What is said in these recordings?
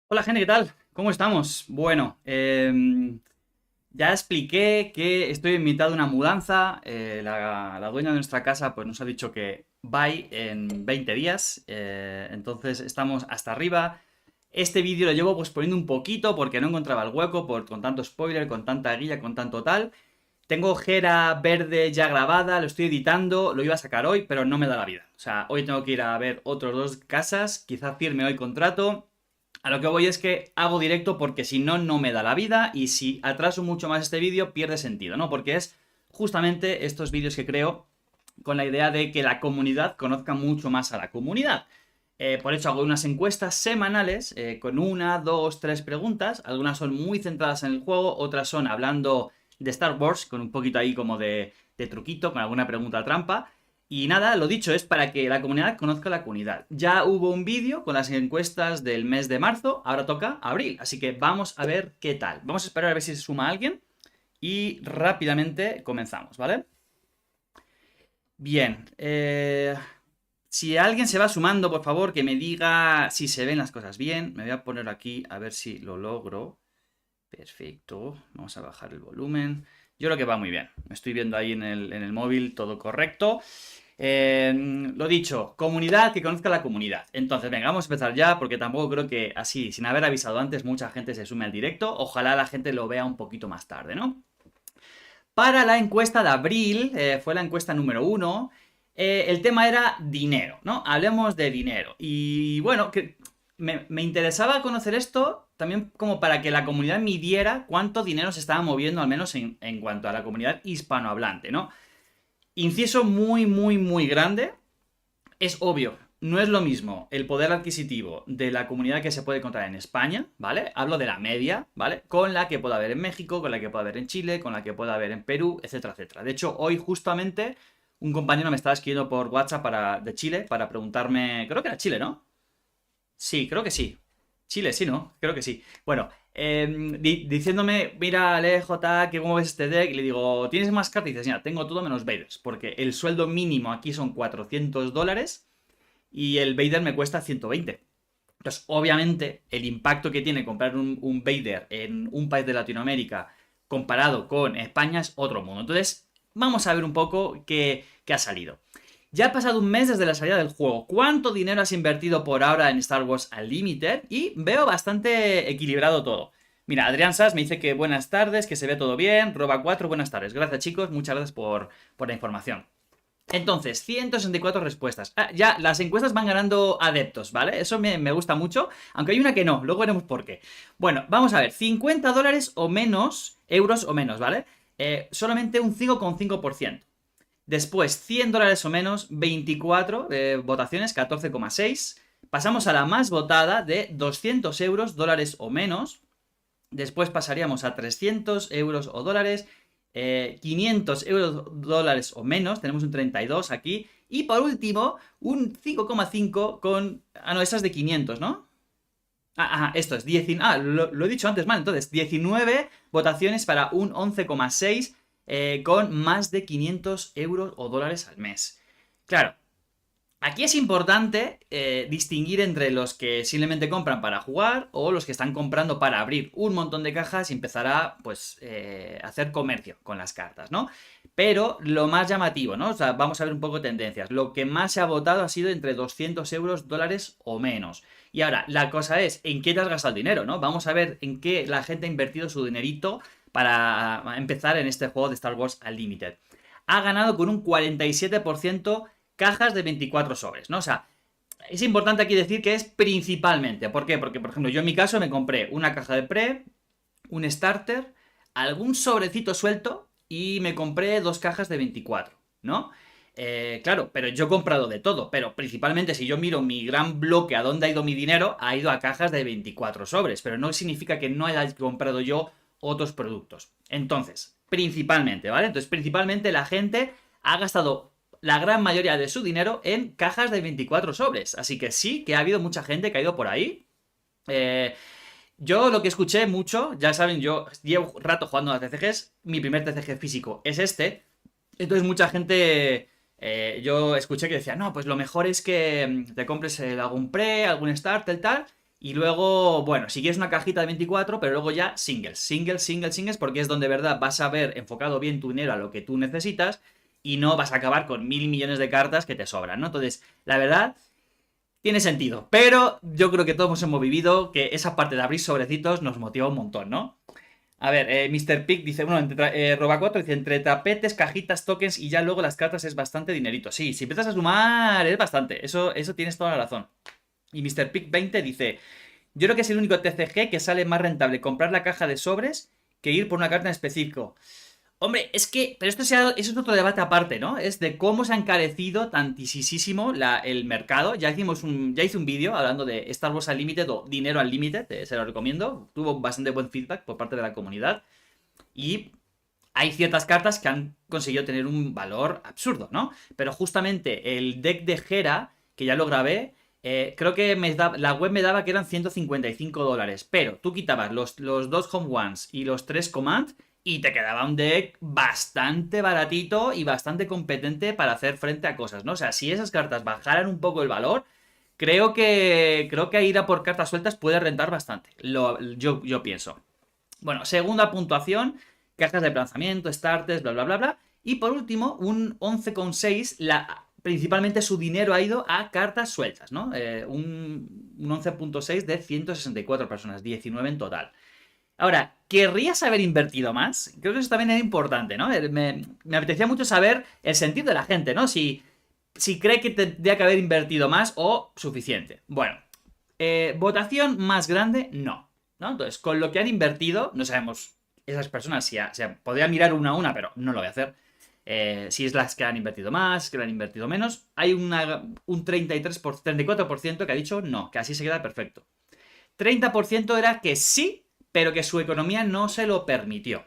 Hola gente, ¿qué tal? ¿Cómo estamos? Bueno, ya expliqué que estoy en mitad de una mudanza. La dueña de nuestra casa pues nos ha dicho que bye en 20 días. Entonces estamos hasta arriba. Este vídeo lo llevo pues poniendo un poquito porque no encontraba el hueco con tanto spoiler, con tanta guía, con tanto tal. Tengo Gera verde ya grabada, lo estoy editando, lo iba a sacar hoy, pero no me da la vida. O sea, hoy tengo que ir a ver otros dos casas, quizás firme hoy contrato. A lo que voy es que hago directo porque si no, no me da la vida y si atraso mucho más este vídeo pierde sentido, ¿no? Porque es justamente estos vídeos que creo con la idea de que la comunidad conozca mucho más a la comunidad. Por eso hago unas encuestas semanales con una, dos, tres preguntas. Algunas son muy centradas en el juego, otras son hablando de Star Wars, con un poquito ahí como de truquito, con alguna pregunta trampa. Y nada, lo dicho, es para que la comunidad conozca la comunidad. Ya hubo un vídeo con las encuestas del mes de marzo, ahora toca abril, así que vamos a ver qué tal. Vamos a esperar a ver si se suma alguien y rápidamente comenzamos, ¿vale? Bien, si alguien se va sumando, por favor, que me diga si se ven las cosas bien. Me voy a poner aquí a ver si lo logro. Perfecto, vamos a bajar el volumen. Yo creo que va muy bien. Me estoy viendo ahí en el móvil, todo correcto. Lo dicho, comunidad que conozca la comunidad. Entonces, venga, vamos a empezar ya, porque tampoco creo que así, sin haber avisado antes, mucha gente se sume al directo. Ojalá la gente lo vea un poquito más tarde, ¿no? Para la encuesta de abril, fue la encuesta número uno, el tema era dinero, ¿no? Hablemos de dinero. Y bueno, que me interesaba conocer esto también como para que la comunidad midiera cuánto dinero se estaba moviendo, al menos en cuanto a la comunidad hispanohablante, ¿no? Inciso muy, muy, muy grande. Es obvio, no es lo mismo el poder adquisitivo de la comunidad que se puede encontrar en España, ¿vale? Hablo de la media, ¿vale? Con la que pueda haber en México, con la que pueda haber en Chile, con la que pueda haber en Perú, etcétera, etcétera. De hecho, hoy justamente un compañero me estaba escribiendo por WhatsApp de Chile para preguntarme, creo que era Chile, ¿no? Sí, creo que sí. Chile, sí, ¿no? Creo que sí. Bueno, diciéndome, mira, LJ, que cómo ves este deck, y le digo, ¿tienes más cartas? Y dices, mira, tengo todo menos Vaders, porque el sueldo mínimo aquí son $400 y el Vader me cuesta 120. Entonces, obviamente, el impacto que tiene comprar un Vader en un país de Latinoamérica comparado con España es otro mundo. Entonces, vamos a ver un poco qué ha salido. Ya ha pasado un mes desde la salida del juego. ¿Cuánto dinero has invertido por ahora en Star Wars Unlimited? Y veo bastante equilibrado todo. Mira, Adrián Sass me dice que buenas tardes, que se ve todo bien. Roba 4, buenas tardes. Gracias, chicos. Muchas gracias por la información. Entonces, 164 respuestas. Ya, las encuestas van ganando adeptos, ¿vale? Eso me gusta mucho, aunque hay una que no, luego veremos por qué. Bueno, vamos a ver, $50 o menos, euros o menos, ¿vale? Solamente un 5,5%. Después, $100 o menos, 24 votaciones, 14,6. Pasamos a la más votada de 200 euros, dólares o menos. Después pasaríamos a 300 euros o dólares, 500 euros, dólares o menos, tenemos un 32 aquí. Y por último, un 5,5 con... Ah, no, esa es de 500, ¿no? Esto es 19... lo he dicho antes mal, entonces 19 votaciones para un 11,6 con más de 500 euros o dólares al mes. Claro, aquí es importante distinguir entre los que simplemente compran para jugar o los que están comprando para abrir un montón de cajas y empezar a, pues, hacer comercio con las cartas, ¿no? Pero lo más llamativo, ¿no? O sea, vamos a ver un poco tendencias. Lo que más se ha votado ha sido entre 200 euros, dólares o menos. Y ahora, la cosa es, ¿en qué te has gastado el dinero, no? Vamos a ver en qué la gente ha invertido su dinerito para empezar en este juego de Star Wars Unlimited. Ha ganado con un 47% cajas de 24 sobres, ¿no? O sea, es importante aquí decir que es principalmente. ¿Por qué? Porque, por ejemplo, yo en mi caso me compré una caja de pre, un starter, algún sobrecito suelto y me compré dos cajas de 24, ¿no? Claro, pero yo he comprado de todo, pero principalmente si yo miro mi gran bloque a dónde ha ido mi dinero, ha ido a cajas de 24 sobres, pero no significa que no haya comprado yo otros productos. Entonces, principalmente, ¿vale? Entonces, principalmente la gente ha gastado la gran mayoría de su dinero en cajas de 24 sobres. Así que sí, que ha habido mucha gente que ha ido por ahí. Yo lo que escuché mucho, ya saben, yo llevo rato jugando a TCGs, mi primer TCG físico es este, entonces mucha gente, yo escuché que decía, no, pues lo mejor es que te compres algún pre, algún starter, tal, Y luego, bueno, si quieres una cajita de 24, pero luego ya singles, porque es donde de verdad vas a ver enfocado bien tu dinero a lo que tú necesitas y no vas a acabar con 1.000 millones de cartas que te sobran, ¿no? Entonces, la verdad, tiene sentido. Pero yo creo que todos hemos vivido que esa parte de abrir sobrecitos nos motiva un montón, ¿no? A ver, Mr. Pick dice, bueno, Roba 4 dice, entre tapetes, cajitas, tokens y ya luego las cartas es bastante dinerito. Sí, si empiezas a sumar es bastante, eso tienes toda la razón. Y Mr. Pick 20 dice, yo creo que es el único TCG que sale más rentable comprar la caja de sobres que ir por una carta en específico. Hombre, es que, pero eso es otro debate aparte, ¿no? Es de cómo se ha encarecido tantísimo el mercado. Ya hice un vídeo hablando de Star Wars Unlimited o Dinero Unlimited, se lo recomiendo. Tuvo bastante buen feedback por parte de la comunidad. Y hay ciertas cartas que han conseguido tener un valor absurdo, ¿no? Pero justamente el deck de Hera, que ya lo grabé, creo que la web me daba que eran $155. Pero tú quitabas los dos Home Ones y los tres Command y te quedaba un deck bastante baratito y bastante competente para hacer frente a cosas, ¿no? O sea, si esas cartas bajaran un poco el valor, creo que ir a por cartas sueltas puede rentar bastante. Yo pienso. Bueno, segunda puntuación, cajas de lanzamiento, starters, bla, bla, bla, bla. Y por último, un 11,6, principalmente su dinero ha ido a cartas sueltas, ¿no? Un 11,6 de 164 personas, 19 en total. Ahora, ¿querrías haber invertido más? Creo que eso también era importante, ¿no? Me apetecía mucho saber el sentido de la gente, ¿no? Si cree que tendría que haber invertido más o suficiente. Bueno, votación más grande, no. ¿No? Entonces, con lo que han invertido, no sabemos esas personas si podría mirar una a una, pero no lo voy a hacer. Si es las que han invertido más, que han invertido menos. Hay un 34% que ha dicho no, que así se queda perfecto. 30% era que sí, pero que su economía no se lo permitió.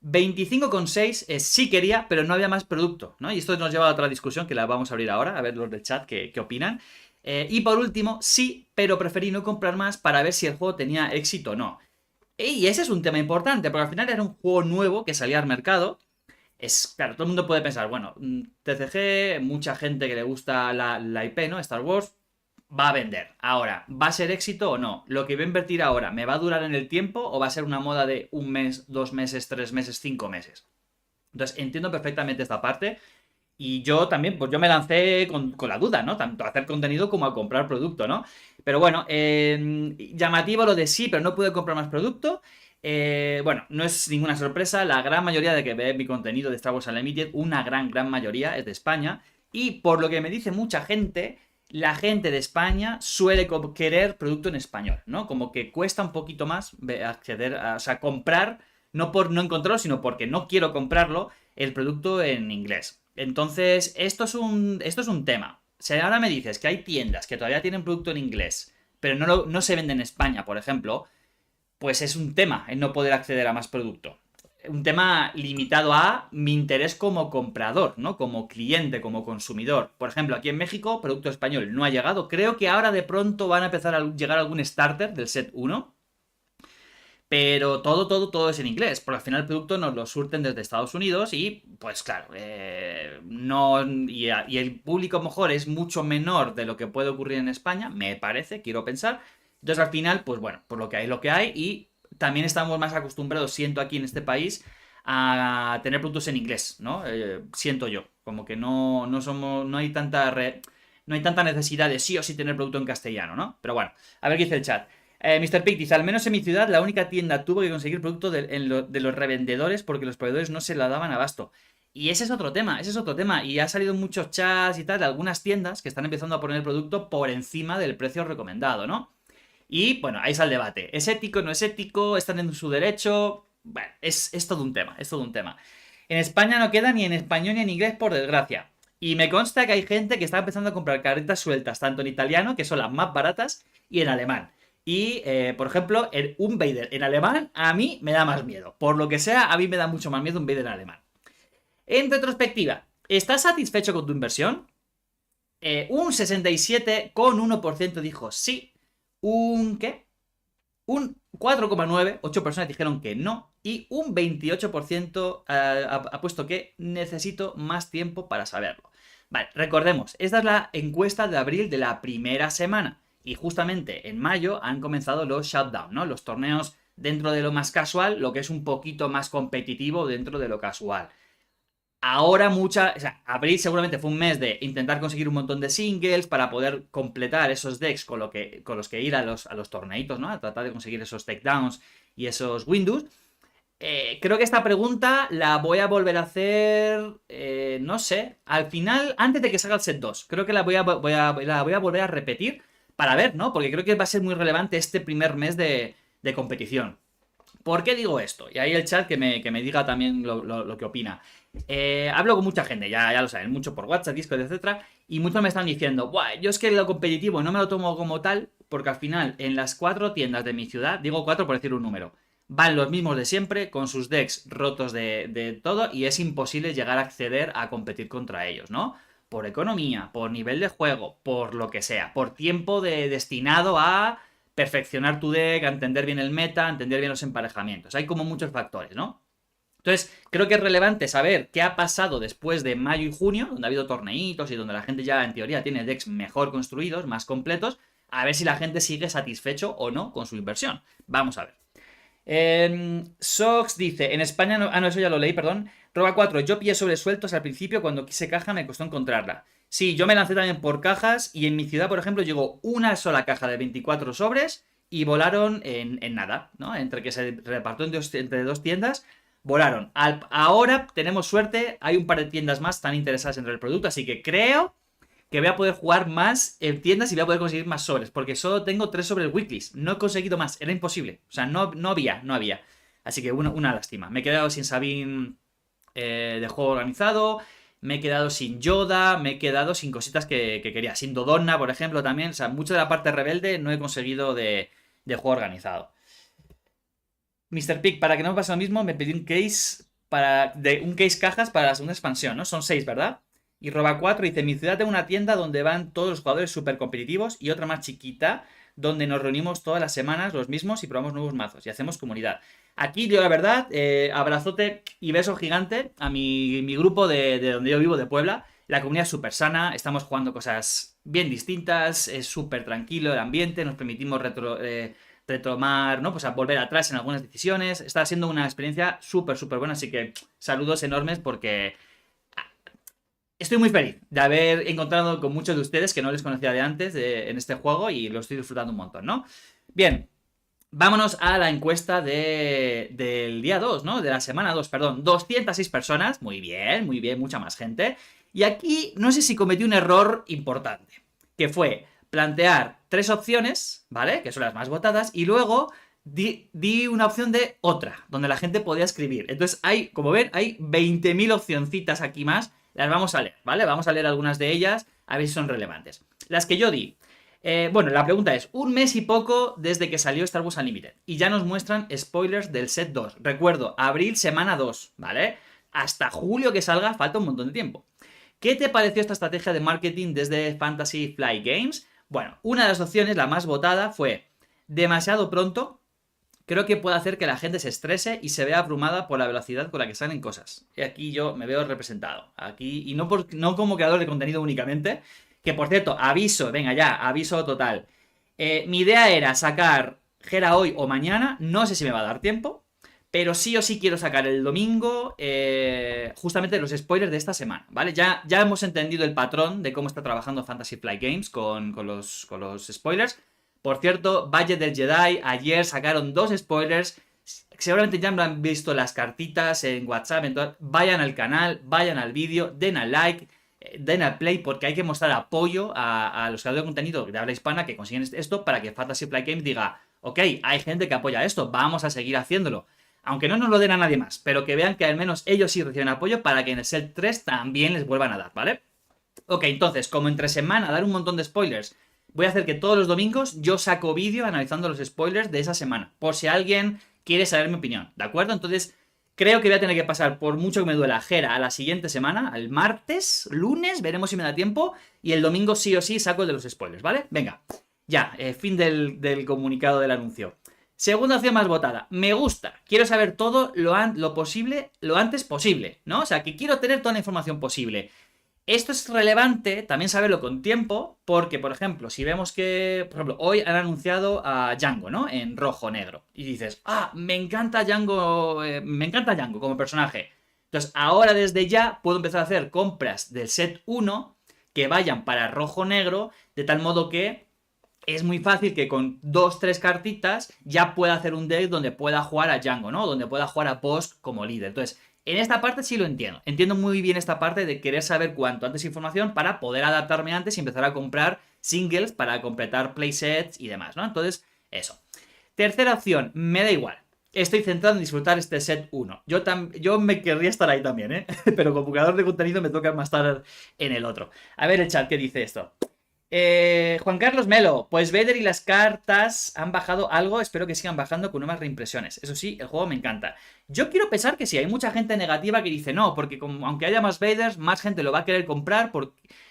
25,6 es sí quería, pero no había más producto, ¿no? Y esto nos lleva a otra discusión que la vamos a abrir ahora, a ver los del chat qué opinan. Y por último, sí, pero preferí no comprar más para ver si el juego tenía éxito o no. Y ese es un tema importante, porque al final era un juego nuevo que salía al mercado. Claro, todo el mundo puede pensar, bueno, TCG, mucha gente que le gusta la IP, ¿no? Star Wars, va a vender. Ahora, ¿va a ser éxito o no? ¿Lo que voy a invertir ahora me va a durar en el tiempo o va a ser una moda de 1 mes, 2 meses, 3 meses, 5 meses? Entonces, entiendo perfectamente esta parte. Y yo también, pues yo me lancé con la duda, ¿no? Tanto a hacer contenido como a comprar producto, ¿no? Pero bueno, llamativo lo de sí, pero no pude comprar más producto. Bueno, no es ninguna sorpresa, la gran mayoría de que ve mi contenido de Star Wars Unlimited, una gran mayoría es de España. Y por lo que me dice mucha gente, la gente de España suele querer producto en español, ¿no? Como que cuesta un poquito más acceder o sea, comprar, no por no encontrarlo, sino porque no quiero comprarlo, el producto en inglés. Entonces, esto es un tema. Si ahora me dices que hay tiendas que todavía tienen producto en inglés, pero no se vende en España, por ejemplo, pues es un tema el no poder acceder a más producto. Un tema limitado a mi interés como comprador, ¿no? Como cliente, como consumidor. Por ejemplo, aquí en México, producto español no ha llegado. Creo que ahora de pronto van a empezar a llegar algún starter del set 1. Pero todo es en inglés, porque al final el producto nos lo surten desde Estados Unidos y, pues claro, no, y el público a lo mejor es mucho menor de lo que puede ocurrir en España, me parece, quiero pensar. Entonces al final, pues bueno, por lo que hay y también estamos más acostumbrados, siento aquí en este país, a tener productos en inglés, ¿no? Siento yo, como que no hay tanta necesidad de sí o sí tener producto en castellano, ¿no? Pero bueno, a ver qué dice el chat. Mr. Pick dice, al menos en mi ciudad la única tienda tuvo que conseguir producto de los revendedores porque los proveedores no se la daban abasto. Y ese es otro tema. Y ha salido en muchos chats y tal de algunas tiendas que están empezando a poner el producto por encima del precio recomendado, ¿no? Y bueno, ahí está el debate. ¿Es ético, no es ético? ¿Están en su derecho? Bueno, es todo un tema, es todo un tema. En España no queda ni en español ni en inglés, por desgracia. Y me consta que hay gente que está empezando a comprar carretas sueltas, tanto en italiano, que son las más baratas, y en alemán. Y, por ejemplo, un Vader en alemán a mí me da más miedo. Por lo que sea, a mí me da mucho más miedo un Vader en alemán. En retrospectiva, ¿estás satisfecho con tu inversión? Un 67,1% dijo sí. ¿Un qué? Un 4,9%, 8 personas dijeron que no. Y un 28% ha puesto que necesito más tiempo para saberlo. Vale, recordemos, esta es la encuesta de abril de la primera semana. Y justamente en mayo han comenzado los Shutdown, ¿no? Los torneos dentro de lo más casual, lo que es un poquito más competitivo dentro de lo casual. Ahora o sea, abril seguramente fue un mes de intentar conseguir un montón de singles para poder completar esos decks con los que ir a los torneitos, ¿no? A tratar de conseguir esos takedowns y esos Windows. Creo que esta pregunta la voy a volver a hacer, no sé, al final, antes de que salga el set 2. Creo que la voy a volver a repetir para ver, ¿no? Porque creo que va a ser muy relevante este primer mes de competición. ¿Por qué digo esto? Y ahí el chat que me diga también lo que opina. Hablo con mucha gente, ya lo saben, mucho por WhatsApp, Discord, etcétera, y muchos me están diciendo, Buah, yo es que lo competitivo no me lo tomo como tal, porque al final en las 4 tiendas de mi ciudad, digo 4 por decir un número, van los mismos de siempre, con sus decks rotos de todo, y es imposible llegar a acceder a competir contra ellos, ¿no? Por economía, por nivel de juego, por lo que sea, por tiempo destinado a perfeccionar tu deck, a entender bien el meta, a entender bien los emparejamientos. Hay como muchos factores, ¿no? Entonces, creo que es relevante saber qué ha pasado después de mayo y junio, donde ha habido torneitos y donde la gente ya en teoría tiene decks mejor construidos, más completos, a ver si la gente sigue satisfecho o no con su inversión. Vamos a ver. Sox dice, en España no, eso ya lo leí, perdón. Roba 4, yo pillé sobresueltos al principio, cuando quise caja me costó encontrarla. Sí, yo me lancé también por cajas y en mi ciudad, por ejemplo, llegó una sola caja de 24 sobres y volaron en nada, ¿no? Entre que se repartió entre dos tiendas, volaron. Ahora tenemos suerte, hay un par de tiendas más tan interesadas en el producto, así que creo que voy a poder jugar más en tiendas y voy a poder conseguir más sobres, porque solo tengo 3 sobres weeklies, no he conseguido más, era imposible, o sea, no había. Así que una lástima. Me he quedado sin Sabine de juego organizado, me he quedado sin Yoda, me he quedado sin cositas que quería, sin Dodonna, por ejemplo, también, o sea, mucho de la parte rebelde no he conseguido de juego organizado. Mr. Pig, para que no me pase lo mismo, me pedí un case un case cajas para la segunda expansión, ¿no? Son 6, ¿verdad? Y Roba 4 dice, en mi ciudad tengo una tienda donde van todos los jugadores súper competitivos y otra más chiquita donde nos reunimos todas las semanas los mismos y probamos nuevos mazos y hacemos comunidad. Aquí, yo la verdad, abrazote y beso gigante a mi grupo de donde yo vivo, de Puebla. La comunidad es súper sana, estamos jugando cosas bien distintas, es súper tranquilo el ambiente, nos permitimos retomar, ¿no? Pues a volver atrás en algunas decisiones. Está siendo una experiencia súper, súper buena, así que saludos enormes porque estoy muy feliz de haber encontrado con muchos de ustedes que no les conocía de antes en este juego y lo estoy disfrutando un montón, ¿no? Bien, vámonos a la encuesta del día 2, ¿no? De la semana 2, perdón. 206 personas, muy bien, mucha más gente. Y aquí no sé si cometí un error importante, que fue plantear 3 opciones, ¿vale? Que son las más votadas, y luego di una opción de otra, donde la gente podía escribir. Entonces hay, como ven, hay 20.000 opcioncitas aquí más. Las vamos a leer, ¿vale? Vamos a leer algunas de ellas, a ver si son relevantes. Las que yo di. Bueno, la pregunta es, un mes y poco desde que salió Star Wars Unlimited y ya nos muestran spoilers del set 2. Recuerdo, abril, semana 2, ¿vale? Hasta julio que salga falta un montón de tiempo. ¿Qué te pareció esta estrategia de marketing desde Fantasy Flight Games? Bueno, una de las opciones, la más votada, fue demasiado pronto. Creo que puede hacer que la gente se estrese y se vea abrumada por la velocidad con la que salen cosas. Y aquí yo me veo representado. Aquí, y no como creador de contenido únicamente. Que por cierto, aviso, venga ya, aviso total. Mi idea era sacar Gera hoy o mañana. No sé si me va a dar tiempo. Pero sí o sí quiero sacar el domingo justamente los spoilers de esta semana, ¿vale? Ya hemos entendido el patrón de cómo está trabajando Fantasy Flight Games con los spoilers. Por cierto, Valle del Jedi, ayer sacaron 2 spoilers. Seguramente ya me han visto las cartitas en WhatsApp. Entonces, vayan al canal, vayan al vídeo, den al like, den al play, porque hay que mostrar apoyo a los creadores de contenido de habla hispana que consiguen esto para que Fantasy Flight Games diga, ok, hay gente que apoya esto, vamos a seguir haciéndolo. Aunque no nos lo den a nadie más, pero que vean que al menos ellos sí reciben apoyo para que en el set 3 también les vuelvan a dar, ¿vale? Ok, entonces, como entre semana dar un montón de spoilers, voy a hacer que todos los domingos yo saco vídeo analizando los spoilers de esa semana, por si alguien quiere saber mi opinión, ¿de acuerdo? Entonces, creo que voy a tener que pasar, por mucho que me duela, Gera a la siguiente semana, al martes, lunes, veremos si me da tiempo, y el domingo sí o sí saco el de los spoilers, ¿vale? Venga, ya, fin del comunicado del anuncio. Segunda opción más votada. Me gusta. Quiero saber todo lo antes posible, ¿no? O sea, que quiero tener toda la información posible. Esto es relevante también saberlo con tiempo, porque, por ejemplo, si vemos que, por ejemplo, hoy han anunciado a Django, ¿no? En rojo-negro. Y dices, ah, me encanta Django como personaje. Entonces, ahora desde ya puedo empezar a hacer compras del set 1 que vayan para rojo-negro, de tal modo que es muy fácil que con 2, 3 cartitas ya pueda hacer un deck donde pueda jugar a Django, ¿no? Donde pueda jugar a Bosk como líder. Entonces, en esta parte sí lo entiendo. Entiendo muy bien esta parte de querer saber cuanto antes información para poder adaptarme antes y empezar a comprar singles para completar playsets y demás, ¿no? Entonces, eso. Tercera opción, me da igual. Estoy centrado en disfrutar este set 1. Yo me querría estar ahí también, ¿eh? Pero como jugador de contenido me toca más estar en el otro. A ver el chat, ¿qué dice esto? Juan Carlos Melo, pues Vader y las cartas han bajado algo, espero que sigan bajando con nuevas reimpresiones. Eso sí, el juego me encanta. Yo quiero pensar que sí, hay mucha gente negativa que dice no, porque aunque haya más Vaders, más gente lo va a querer comprar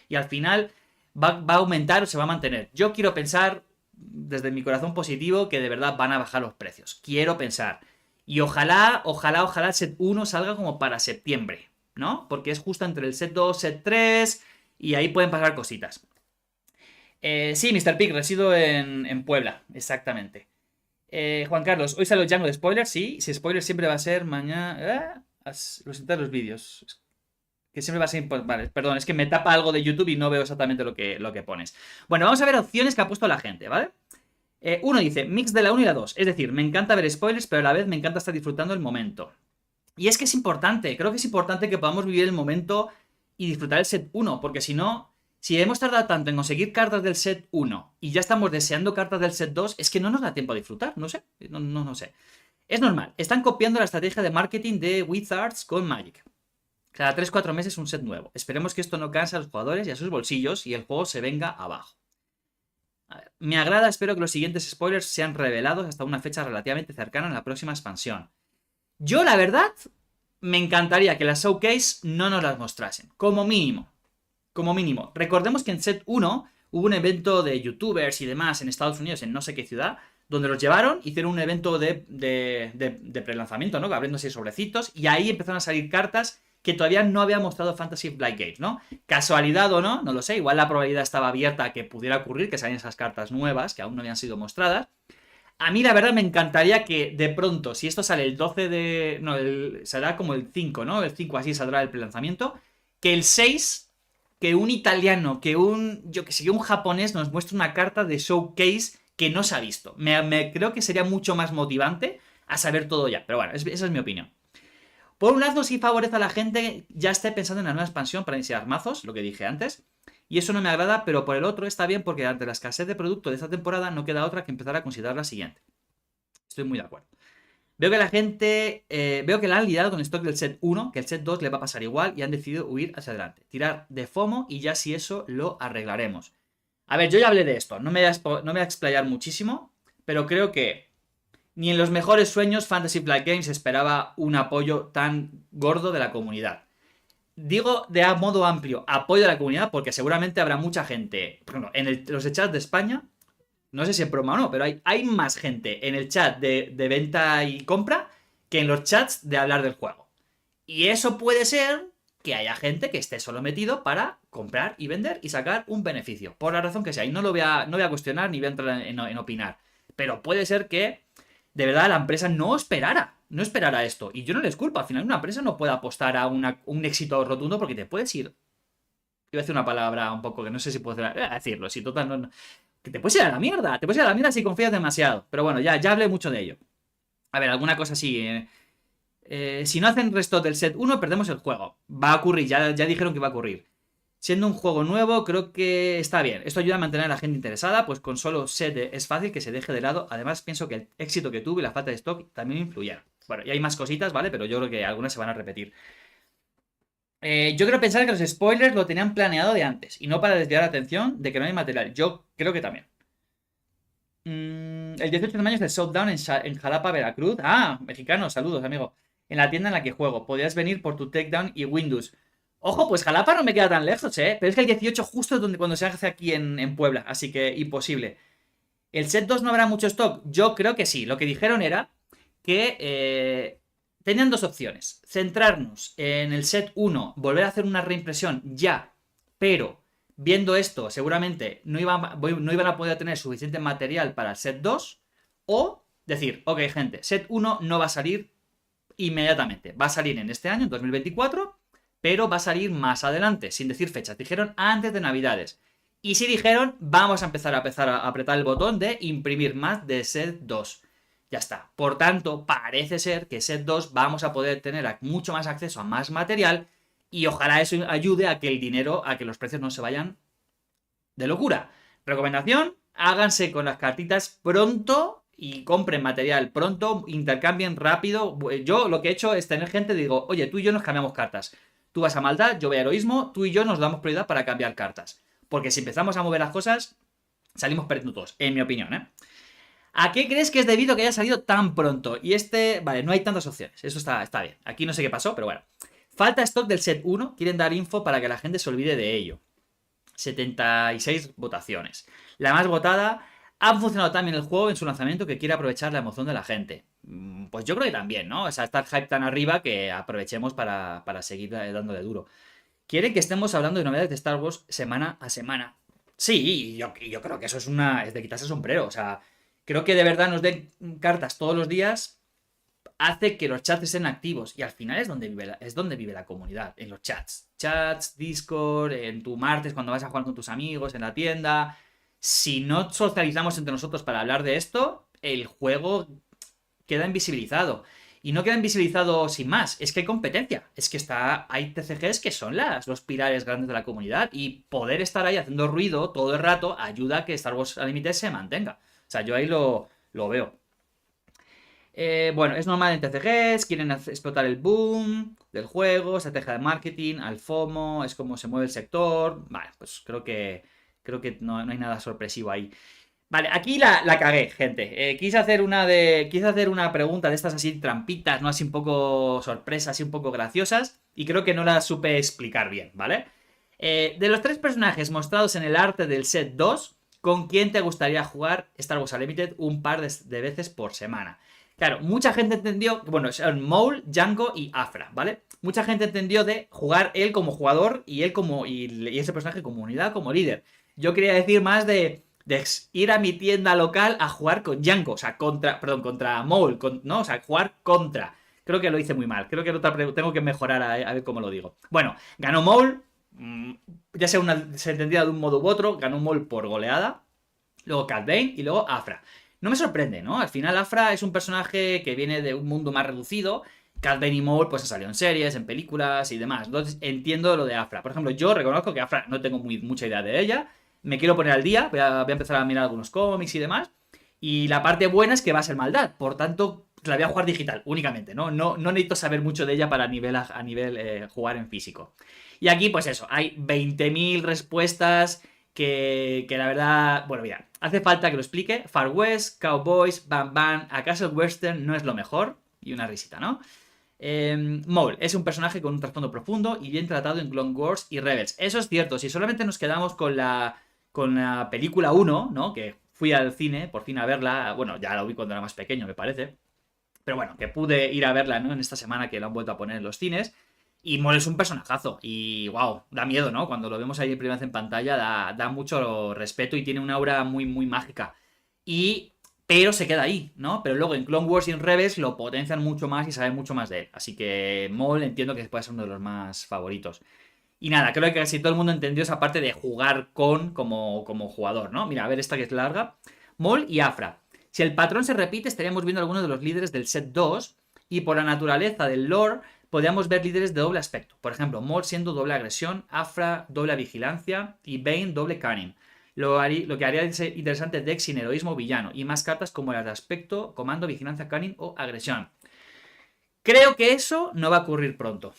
y al final va a aumentar o se va a mantener. Yo quiero pensar, desde mi corazón positivo, que de verdad van a bajar los precios. Quiero pensar. Y ojalá el set 1 salga como para septiembre, ¿no? Porque es justo entre el set 2, set 3 y ahí pueden pasar cositas. Sí, Mr. Pig, resido en Puebla, exactamente. Juan Carlos, hoy sale el Django de spoilers, sí. Si spoiler siempre va a ser mañana. Los vídeos. Que siempre va a ser. Vale, perdón, es que me tapa algo de YouTube y no veo exactamente lo que pones. Bueno, vamos a ver opciones que ha puesto la gente, ¿vale? Uno dice, mix de la 1 y la 2. Es decir, me encanta ver spoilers, pero a la vez me encanta estar disfrutando el momento. Y es que es importante, creo que es importante que podamos vivir el momento y disfrutar el set 1, porque si no, si hemos tardado tanto en conseguir cartas del set 1 y ya estamos deseando cartas del set 2, es que no nos da tiempo a disfrutar, no sé, no sé. Es normal, están copiando la estrategia de marketing de Wizards con Magic. Cada 3-4 meses un set nuevo. Esperemos que esto no canse a los jugadores y a sus bolsillos y el juego se venga abajo. A ver, me agrada, espero que los siguientes spoilers sean revelados hasta una fecha relativamente cercana en la próxima expansión. Yo, la verdad, me encantaría que las showcase no nos las mostrasen, como mínimo. Como mínimo. Recordemos que en set 1 hubo un evento de youtubers y demás en Estados Unidos, en no sé qué ciudad, donde los llevaron, hicieron un evento de prelanzamiento, ¿no? Abriéndose sobrecitos, y ahí empezaron a salir cartas que todavía no había mostrado Fantasy Flight Games, ¿no? Casualidad o no, no lo sé, igual la probabilidad estaba abierta a que pudiera ocurrir, que salieran esas cartas nuevas, que aún no habían sido mostradas. A mí la verdad me encantaría que de pronto, si esto sale el 12 de... No, será como el 5, ¿no? El 5 así saldrá el prelanzamiento, que el 6 que un italiano, que yo que sé, un japonés nos muestre una carta de showcase que no se ha visto. Creo que sería mucho más motivante a saber todo ya. Pero bueno, esa es mi opinión. Por un lado, sí favorece a la gente que ya esté pensando en la nueva expansión para iniciar mazos, lo que dije antes. Y eso no me agrada, pero por el otro está bien porque ante la escasez de producto de esta temporada no queda otra que empezar a considerar la siguiente. Estoy muy de acuerdo. Veo que la gente. Veo que la han liado con el stock del set 1, que el set 2 le va a pasar igual y han decidido huir hacia adelante. Tirar de FOMO y ya si eso lo arreglaremos. A ver, yo ya hablé de esto, no me voy a explayar muchísimo, pero creo que ni en los mejores sueños Fantasy Flight Games esperaba un apoyo tan gordo de la comunidad. Digo de modo amplio, apoyo de la comunidad, porque seguramente habrá mucha gente, por ejemplo, en los chats de España, no sé si es broma o no, pero hay más gente en el chat de venta y compra que en los chats de hablar del juego. Y eso puede ser que haya gente que esté solo metido para comprar y vender y sacar un beneficio, por la razón que sea. Y no voy a cuestionar ni voy a entrar en opinar. Pero puede ser que de verdad la empresa no esperara esto. Y yo no les culpo, al final una empresa no puede apostar a un éxito rotundo porque te puedes ir. Iba a decir una palabra un poco que no sé si puedo decirlo, si total no, que te puedes ir a la mierda, te puedes ir a la mierda si confías demasiado. Pero bueno, ya hablé mucho de ello. A ver, alguna cosa así. Si no hacen resto del set 1, perdemos el juego. Va a ocurrir, ya dijeron que va a ocurrir. Siendo un juego nuevo, creo que está bien. Esto ayuda a mantener a la gente interesada, pues con solo set es fácil que se deje de lado. Además, pienso que el éxito que tuvo y la falta de stock también influyeron. Bueno, y hay más cositas, ¿vale? Pero yo creo que algunas se van a repetir. Yo creo pensar que los spoilers lo tenían planeado de antes y no para desviar la atención de que no hay material. Yo creo que también. El 18 de mayo es el Showdown en Jalapa, Veracruz. Ah, mexicano, saludos, amigo. En la tienda en la que juego. Podrías venir por tu takedown y Windows. Ojo, pues Jalapa no me queda tan lejos, ¿eh? Pero es que el 18 justo es cuando se hace aquí en Puebla. Así que imposible. ¿El set 2 no habrá mucho stock? Yo creo que sí. Lo que dijeron era que tenían dos opciones. Centrarnos en el set 1, volver a hacer una reimpresión ya pero viendo esto, seguramente no iban a poder tener suficiente material para el set 2, o decir, ok, gente, set 1 no va a salir inmediatamente, va a salir en este año, en 2024, pero va a salir más adelante, sin decir fechas. Dijeron antes de Navidades. Y si dijeron, vamos a empezar a apretar el botón de imprimir más de set 2. Ya está. Por tanto, parece ser que set 2 vamos a poder tener mucho más acceso a más material y ojalá eso ayude a que el dinero, a que los precios no se vayan de locura. Recomendación, háganse con las cartitas pronto y compren material pronto, intercambien rápido. Yo lo que he hecho es tener gente, digo, oye, tú y yo nos cambiamos cartas. Tú vas a maldad, yo voy a heroísmo, tú y yo nos damos prioridad para cambiar cartas. Porque si empezamos a mover las cosas, salimos perdiendo todos, en mi opinión, ¿eh? ¿A qué crees que es debido que haya salido tan pronto? Y vale, no hay tantas opciones, eso está bien. Aquí no sé qué pasó, pero bueno. Falta stock del set 1, quieren dar info para que la gente se olvide de ello. 76 votaciones. La más votada, ha funcionado también el juego en su lanzamiento que quiere aprovechar la emoción de la gente. Pues yo creo que también, ¿no? O sea, está el hype tan arriba que aprovechemos para seguir dándole duro. Quieren que estemos hablando de novedades de Star Wars semana a semana. Sí, yo creo que eso es de quitarse el sombrero. O sea, creo que de verdad nos den cartas todos los días hace que los chats estén activos. Y al final es donde vive la comunidad, en los chats. Chats, Discord, en tu martes cuando vas a jugar con tus amigos, en la tienda. Si no socializamos entre nosotros para hablar de esto, el juego queda invisibilizado. Y no queda invisibilizado sin más, es que hay competencia. Es que hay TCGs que son los pilares grandes de la comunidad. Y poder estar ahí haciendo ruido todo el rato ayuda a que Star Wars Unlimited se mantenga. O sea, yo ahí lo veo. Bueno, es normal en TCGs, quieren explotar el boom del juego, estrategia de marketing, al FOMO, es como se mueve el sector. Vale, pues creo que no hay nada sorpresivo ahí. Vale, aquí la cagué, gente. Quise hacer una pregunta de estas así trampitas, ¿no? Así un poco sorpresas, así un poco graciosas. Y creo que no las supe explicar bien, ¿vale? De los 3 personajes mostrados en el arte del set 2, ¿con quién te gustaría jugar Star Wars Unlimited un par de veces por semana? Claro, mucha gente entendió, bueno, son Maul, Jango y Afra, ¿vale? Mucha gente entendió de jugar él como jugador y ese personaje como unidad, como líder. Yo quería decir más de ir a mi tienda local a jugar con Jango, o sea, contra Maul, ¿no? O sea, jugar contra. Creo que lo hice muy mal, creo que tengo que mejorar a ver cómo lo digo. Bueno, ganó Maul, ya se entendía de un modo u otro, ganó Maul por goleada, luego Cad Bane y luego Afra. No me sorprende, ¿no? Al final Afra es un personaje que viene de un mundo más reducido. Cad Bane y Maul pues han salido en series, en películas y demás. Entonces entiendo lo de Afra. Por ejemplo, yo reconozco que Afra no tengo mucha idea de ella. Me quiero poner al día, voy a empezar a mirar algunos cómics y demás. Y la parte buena es que va a ser maldad. Por tanto, la voy a jugar digital únicamente, ¿no? No necesito saber mucho de ella para a nivel jugar en físico. Y aquí, pues eso, hay 20.000 respuestas que la verdad... Bueno, mira, hace falta que lo explique. Far West, Cowboys, Bam Bam, ¿acaso el western no es lo mejor? Y una risita, ¿no? Maul es un personaje con un trasfondo profundo y bien tratado en Clone Wars y Rebels. Eso es cierto, si solamente nos quedamos con la película 1, ¿no? Que fui al cine, por fin a verla. Bueno, ya la vi cuando era más pequeño, me parece. Pero bueno, que pude ir a verla, ¿no? En esta semana que la han vuelto a poner en los cines. Y Maul es un personajazo. Y wow, da miedo, ¿no? Cuando lo vemos ahí en primera vez en pantalla, da mucho respeto y tiene una aura muy, muy mágica. Pero se queda ahí, ¿no? Pero luego en Clone Wars y en Rebels lo potencian mucho más y saben mucho más de él. Así que Maul entiendo que puede ser uno de los más favoritos. Y nada, creo que casi todo el mundo entendió esa parte de jugar como jugador, ¿no? Mira, a ver esta que es larga. Maul y Afra. Si el patrón se repite, estaríamos viendo algunos de los líderes del set 2 y por la naturaleza del lore podríamos ver líderes de doble aspecto. Por ejemplo, Maul siendo doble agresión, Afra doble vigilancia y Bane doble cunning. Lo que haría interesante Dex sin heroísmo villano y más cartas como las de aspecto, comando, vigilancia, cunning o agresión. Creo que eso no va a ocurrir pronto.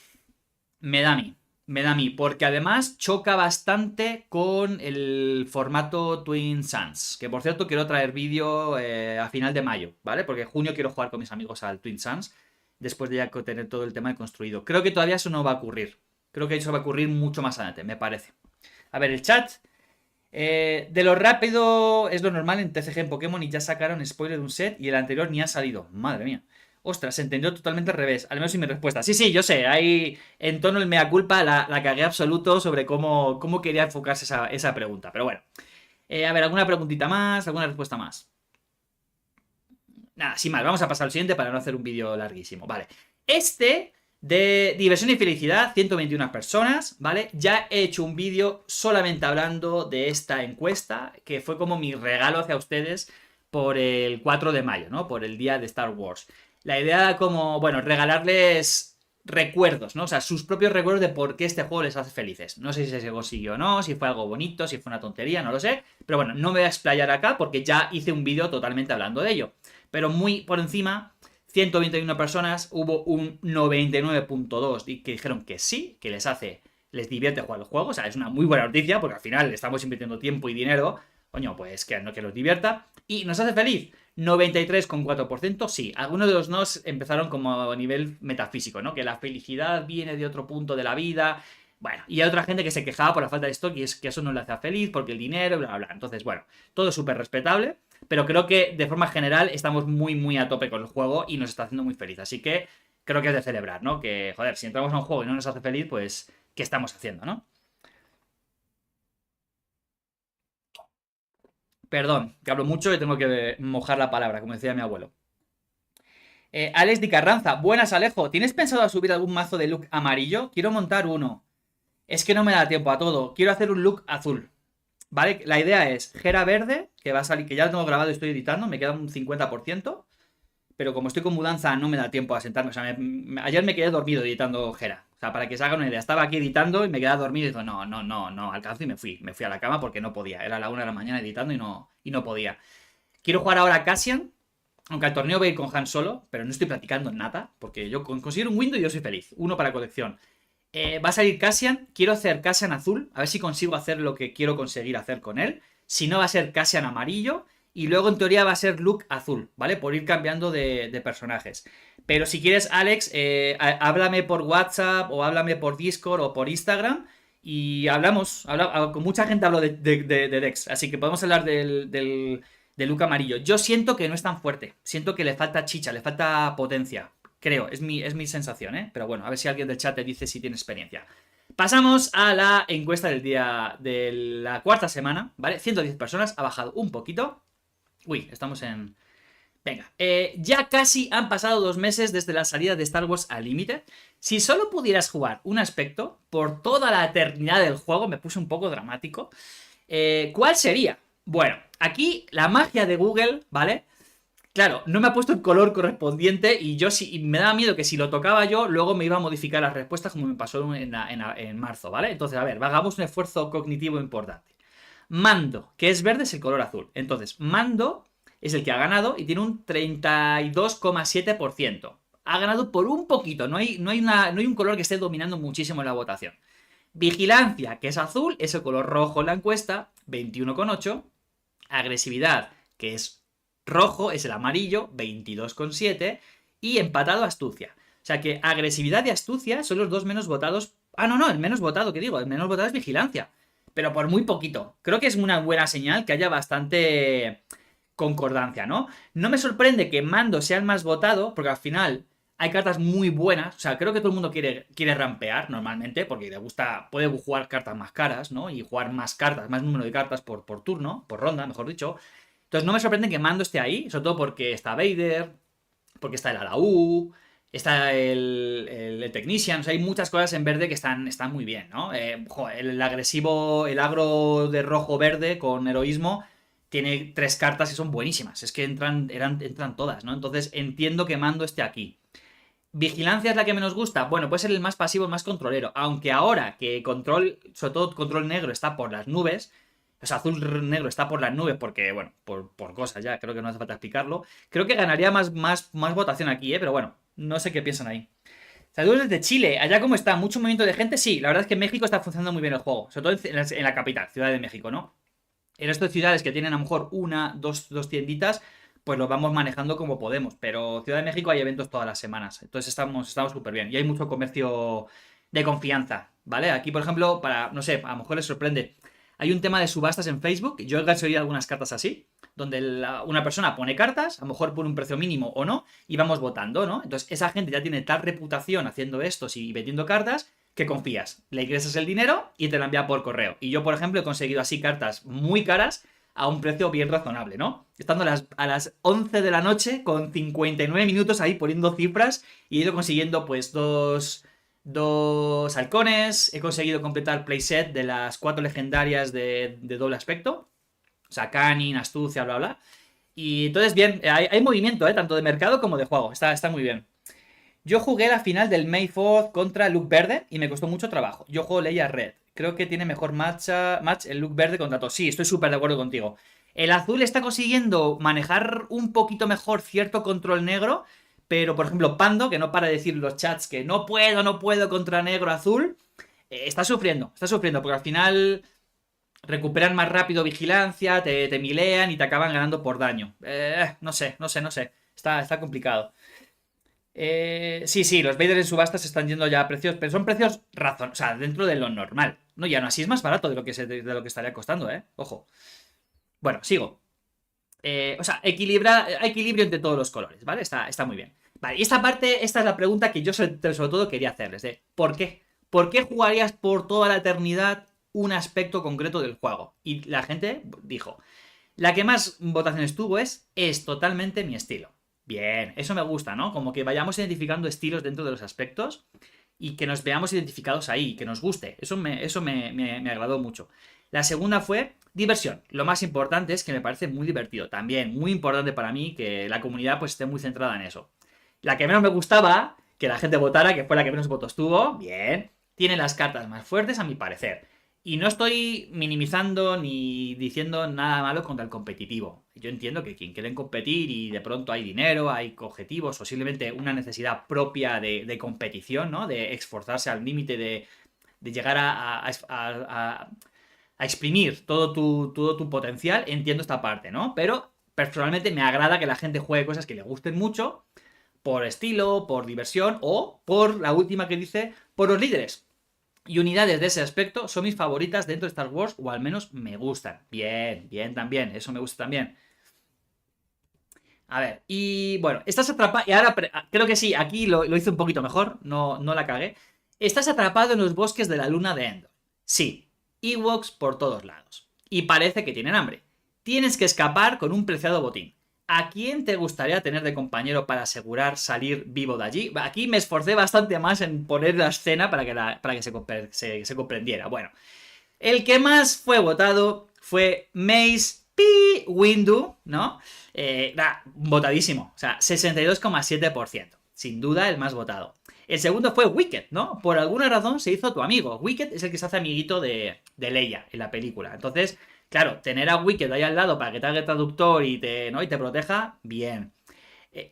Me da a mí, porque además choca bastante con el formato Twin Suns, que por cierto quiero traer vídeo a final de mayo, ¿vale? Porque en junio quiero jugar con mis amigos al Twin Suns, después de ya tener todo el tema construido. Creo que todavía eso no va a ocurrir. Creo que eso va a ocurrir mucho más adelante, me parece. A ver, el chat. De lo rápido es lo normal en TCG en Pokémon y ya sacaron spoiler de un set y el anterior ni ha salido. Madre mía. Ostras, se entendió totalmente al revés, al menos en mi respuesta. Sí, sí, yo sé, ahí en tono el mea culpa la cagué absoluto sobre cómo quería enfocarse esa pregunta. Pero bueno, a ver, ¿alguna preguntita más? ¿Alguna respuesta más? Nada, sin más, vamos a pasar al siguiente para no hacer un vídeo larguísimo. Vale, este de diversión y felicidad, 121 personas, ¿vale? Ya he hecho un vídeo solamente hablando de esta encuesta, que fue como mi regalo hacia ustedes por el 4 de mayo, ¿no? Por el día de Star Wars. La idea era como, bueno, regalarles recuerdos, ¿no? O sea, sus propios recuerdos de por qué este juego les hace felices. No sé si se consiguió o no, si fue algo bonito, si fue una tontería, no lo sé. Pero bueno, no me voy a explayar acá porque ya hice un vídeo totalmente hablando de ello. Pero muy por encima, 121 personas, hubo un 99.2 que dijeron que sí, que les divierte jugar el juego. O sea, es una muy buena noticia porque al final le estamos invirtiendo tiempo y dinero. Coño, pues que los divierta. Y nos hace feliz. 93,4% sí. Algunos de los nos empezaron como a nivel metafísico, ¿no? Que la felicidad viene de otro punto de la vida. Bueno, y hay otra gente que se quejaba por la falta de stock y es que eso no le hace feliz porque el dinero, bla, bla, bla. Entonces, bueno, todo súper respetable. Pero creo que de forma general estamos muy, muy a tope con el juego y nos está haciendo muy feliz. Así que creo que es de celebrar, ¿no? Que, joder, si entramos a un juego y no nos hace feliz, pues, ¿qué estamos haciendo, no? Perdón, que hablo mucho y tengo que mojar la palabra, como decía mi abuelo. Alex Di Carranza, buenas Alejo, ¿tienes pensado subir algún mazo de look amarillo? Quiero montar uno. Es que no me da tiempo a todo. Quiero hacer un look azul. ¿Vale? La idea es Gera verde, que va a salir, que ya lo tengo grabado y estoy editando, me queda un 50%. Pero como estoy con mudanza no me da tiempo a sentarme. O sea, ayer me quedé dormido editando Gera. O sea, para que se hagan una idea, estaba aquí editando y me quedaba dormido y digo, no, no, no, no, alcanzo y me fui. Me fui a la cama porque no podía. Era la 1 de la mañana editando y no podía. Quiero jugar ahora a Cassian, aunque al torneo voy a ir con Han Solo, pero no estoy practicando nada, porque yo con conseguir un Windows yo soy feliz. Uno para colección. Va a salir Cassian, quiero hacer Cassian azul, a ver si consigo hacer lo que quiero conseguir hacer con él. Si no va a ser Cassian amarillo. Y luego en teoría va a ser Luke azul, ¿vale? Por ir cambiando de personajes. Pero si quieres, Alex, háblame por WhatsApp o háblame por Discord o por Instagram. Y hablamos. Con mucha gente hablo de Dex. Así que podemos hablar de Luke amarillo. Yo siento que no es tan fuerte. Siento que le falta chicha, le falta potencia. Creo, es mi sensación, ¿eh? Pero bueno, a ver si alguien del chat te dice si tiene experiencia. Pasamos a la encuesta del día de la cuarta semana, ¿vale? 110 personas, ha bajado un poquito. Uy, estamos en... Venga, ya casi han pasado 2 meses desde la salida de Star Wars Unlimited. Si solo pudieras jugar un aspecto por toda la eternidad del juego, me puse un poco dramático, ¿cuál sería? Bueno, aquí la magia de Google, ¿vale? Claro, no me ha puesto el color correspondiente y y me daba miedo que si lo tocaba yo, luego me iba a modificar las respuestas como me pasó en marzo, ¿vale? Entonces, a ver, hagamos un esfuerzo cognitivo importante. Mando, que es verde, es el color azul. Entonces, Mando es el que ha ganado y tiene un 32,7%. Ha ganado por un poquito, no hay un color que esté dominando muchísimo en la votación. Vigilancia, que es azul, es el color rojo en la encuesta, 21,8. Agresividad, que es rojo, es el amarillo, 22,7. Y empatado astucia. O sea que agresividad y astucia son los dos menos votados. Ah, no, el menos votado, ¿qué digo? El menos votado es vigilancia. Pero por muy poquito. Creo que es una buena señal que haya bastante concordancia, ¿no? No me sorprende que Mando sea el más votado, porque al final hay cartas muy buenas. O sea, creo que todo el mundo quiere rampear normalmente, porque le gusta, puede jugar cartas más caras, ¿no? Y jugar más cartas, más número de cartas por turno, por ronda, mejor dicho. Entonces no me sorprende que Mando esté ahí, sobre todo porque está Vader, porque está el Alaú, está el Technician, o sea, hay muchas cosas en verde que están muy bien, ¿no? Joder, el agresivo, el agro de rojo-verde con heroísmo tiene 3 cartas que son buenísimas, es que entran todas, ¿no? Entonces entiendo que Mando esté aquí. ¿Vigilancia es la que menos gusta? Bueno, puede ser el más pasivo, el más controlero, aunque ahora que control, sobre todo control negro, está por las nubes, o sea, azul negro está por las nubes porque, bueno, por cosas ya, creo que no hace falta explicarlo. Creo que ganaría más votación aquí, ¿eh? Pero bueno, no sé qué piensan ahí. Saludos desde Chile, allá cómo está, mucho movimiento de gente, sí, la verdad es que en México está funcionando muy bien el juego, sobre todo en la capital, Ciudad de México, ¿no? El resto de ciudades que tienen a lo mejor dos tienditas, pues lo vamos manejando como podemos, pero Ciudad de México hay eventos todas las semanas, entonces estamos súper bien y hay mucho comercio de confianza, ¿vale? Aquí, por ejemplo, no sé, a lo mejor les sorprende. hay un tema de subastas en Facebook. Yo he conseguido algunas cartas así, donde una persona pone cartas, a lo mejor por un precio mínimo o no, y vamos votando, ¿no? Entonces esa gente ya tiene tal reputación haciendo esto y vendiendo cartas que confías. Le ingresas el dinero y te la envía por correo. Y yo, por ejemplo, he conseguido así cartas muy caras a un precio bien razonable, ¿no? Estando a las 11 de la noche con 59 minutos ahí poniendo cifras y he ido consiguiendo pues dos halcones, he conseguido completar playset de las 4 legendarias de doble aspecto, o sea, Canning, Astucia, bla, bla. Y entonces, bien, hay movimiento, tanto de mercado como de juego, está muy bien. Yo jugué la final del May 4 contra Luke Verde y me costó mucho trabajo. Yo juego Leia Red. Creo que tiene mejor match el Luke Verde contra todos. Sí, estoy súper de acuerdo contigo. El azul está consiguiendo manejar un poquito mejor cierto control negro, pero por ejemplo Pando, que no para de decir en los chats que no puedo contra negro azul, está sufriendo, porque al final recuperan más rápido vigilancia, te milean y te acaban ganando por daño. No sé. Está complicado. Sí, los Vader en subastas están yendo ya a precios, pero son precios o sea, dentro de lo normal. No, ya no, así es más barato de lo que estaría costando, Ojo. Bueno, sigo. O sea, equilibrio entre todos los colores, ¿vale? Está muy bien. Vale, y esta es la pregunta que yo sobre todo quería hacerles, de ¿por qué? ¿Por qué jugarías por toda la eternidad un aspecto concreto del juego? Y la gente dijo, la que más votaciones tuvo es totalmente mi estilo. Bien, eso me gusta, ¿no? Como que vayamos identificando estilos dentro de los aspectos y que nos veamos identificados ahí, que nos guste. Eso me agradó mucho. La segunda fue diversión. Lo más importante es que me parece muy divertido. También muy importante para mí que la comunidad pues esté muy centrada en eso. La que menos me gustaba, que la gente votara, que fue la que menos votos tuvo, bien, tiene las cartas más fuertes a mi parecer. Y no estoy minimizando ni diciendo nada malo contra el competitivo. Yo entiendo que quien quiere competir y de pronto hay dinero, hay objetivos, posiblemente una necesidad propia de competición, ¿no? De esforzarse al límite de llegar a exprimir todo tu potencial. Entiendo esta parte, ¿no? Pero personalmente me agrada que la gente juegue cosas que le gusten mucho, por estilo, por diversión o por la última que dice, por los líderes. Y unidades de ese aspecto son mis favoritas dentro de Star Wars, o al menos me gustan. Bien también, eso me gusta también. A ver, y bueno, estás atrapado, y ahora creo que sí, aquí lo hice un poquito mejor, no la cagué. Estás atrapado en los bosques de la luna de Endor. Sí, Ewoks por todos lados. Y parece que tienen hambre. Tienes que escapar con un preciado botín. ¿A quién te gustaría tener de compañero para asegurar salir vivo de allí? Aquí me esforcé bastante más en poner la escena para que se comprendiera. Bueno, el que más fue votado fue Mace P. Windu, ¿no? Votadísimo, o sea, 62,7%. Sin duda el más votado. El segundo fue Wicket, ¿no? Por alguna razón se hizo tu amigo. Wicket es el que se hace amiguito de Leia en la película. Entonces, claro, tener a Wicket ahí al lado para que te haga el traductor y te proteja, bien.